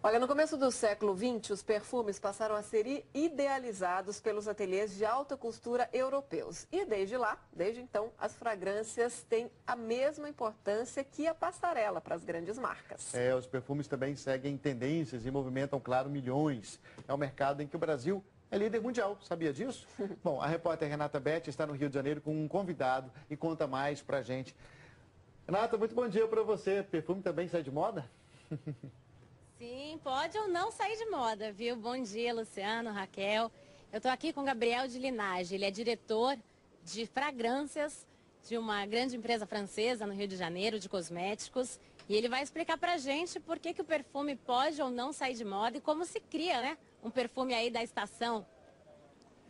Olha, no começo do século XX, os perfumes passaram a ser idealizados pelos ateliês de alta costura europeus. E desde então, as fragrâncias têm a mesma importância que a passarela para as grandes marcas. Os perfumes também seguem tendências e movimentam, claro, milhões. É um mercado em que o Brasil é líder mundial, sabia disso? Bom, a repórter Renata Betti está no Rio de Janeiro com um convidado e conta mais pra gente. Renata, muito bom dia para você. Perfume também sai de moda? Sim, pode ou não sair de moda, viu? Bom dia, Luciano, Raquel. Eu estou aqui com o Gabriel de Linage. Ele é diretor de fragrâncias de uma grande empresa francesa no Rio de Janeiro, de cosméticos. E ele vai explicar pra gente por que o perfume pode ou não sair de moda e como se cria, né? Um perfume aí da estação.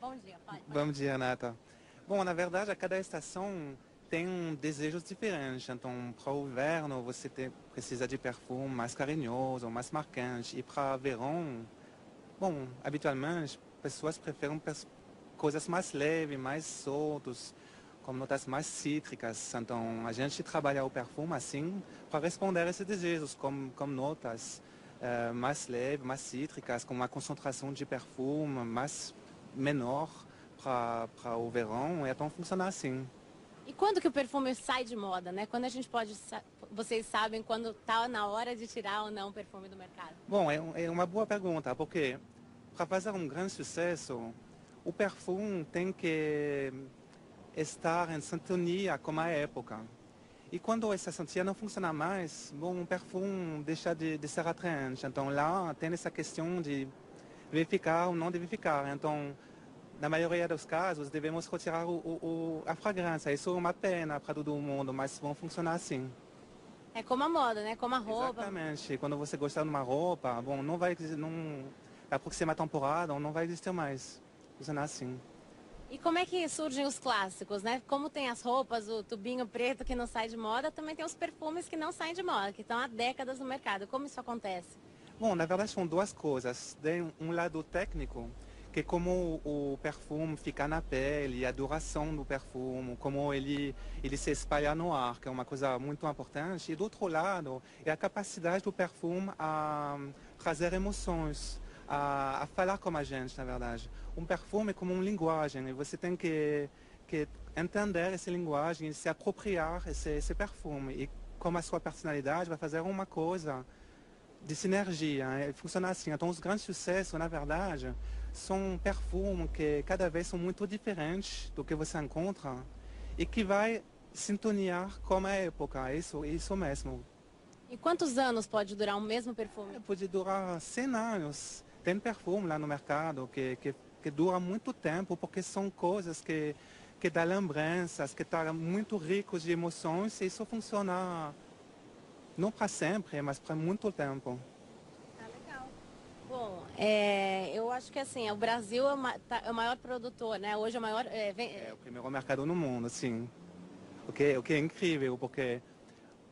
Bom dia, pai. Bom dia, Renata. Bom, na verdade, a cada estação tem desejos diferentes. Então, para o inverno, você precisa de perfume mais carinhoso, mais marcante. E para verão, bom, habitualmente, pessoas preferem coisas mais leves, mais soltas, com notas mais cítricas. Então, a gente trabalha o perfume assim para responder a esses desejos, com notas mais leves, mais cítricas, com uma concentração de perfume mais menor para o verão. Então, funciona assim. E quando que o perfume sai de moda, né? Quando a gente pode, vocês sabem quando está na hora de tirar ou não o perfume do mercado? Bom, é uma boa pergunta, porque para fazer um grande sucesso, o perfume tem que estar em sintonia com a época. E quando essa sintonia não funciona mais, bom, o perfume deixa de ser atraente. Então lá tem essa questão de verificar ou não verificar. Então, na maioria dos casos, devemos retirar a fragrância. Isso é uma pena para todo mundo, mas vão funcionar assim. É como a moda, né? Como a roupa. Exatamente. Quando você gostar de uma roupa, bom, não vai a próxima temporada não vai existir mais. Funciona assim. E como é que surgem os clássicos, né? Como tem as roupas, o tubinho preto que não sai de moda, também tem os perfumes que não saem de moda, que estão há décadas no mercado. Como isso acontece? Bom, na verdade são duas coisas. Tem um lado técnico, que como o perfume fica na pele, a duração do perfume, como ele se espalha no ar, que é uma coisa muito importante. E do outro lado, é a capacidade do perfume a trazer emoções, a falar com a gente, na verdade. Um perfume é como uma linguagem, e você tem que entender essa linguagem e se apropriar esse perfume. E como a sua personalidade vai fazer uma coisa de sinergia, funciona assim. Então os grandes sucessos, na verdade, são perfumes que cada vez são muito diferentes do que você encontra e que vai sintoniar com a época, isso mesmo. E quantos anos pode durar o mesmo perfume? Pode durar 100 anos. Tem perfume lá no mercado que dura muito tempo, porque são coisas que dão lembranças, que estão muito ricos de emoções, e isso funciona não para sempre, mas para muito tempo. Legal. Bom, eu acho que assim, o Brasil é o maior produtor, né? Hoje é o maior... É o primeiro mercado no mundo, sim. O que é incrível, porque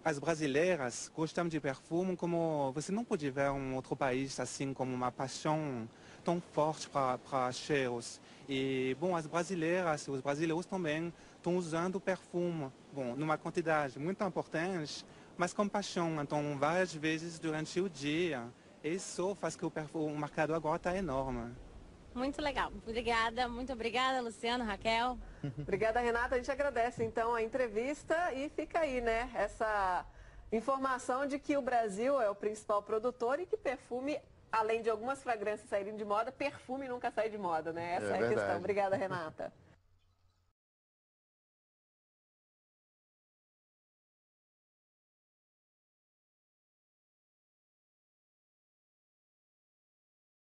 as brasileiras gostam de perfume como você não pode ver em outro país assim, como uma paixão tão forte para cheiros. E, bom, as brasileiras, os brasileiros também estão usando perfume, bom, numa quantidade muito importante, mas com paixão. Então, várias vezes durante o dia. Isso faz que o mercado agora está enorme. Muito legal. Obrigada, muito obrigada, Luciano, Raquel. Obrigada, Renata. A gente agradece, então, a entrevista e fica aí, né, essa informação de que o Brasil é o principal produtor e que perfume, além de algumas fragrâncias saírem de moda, perfume nunca sai de moda, né? Essa é a questão. Obrigada, Renata.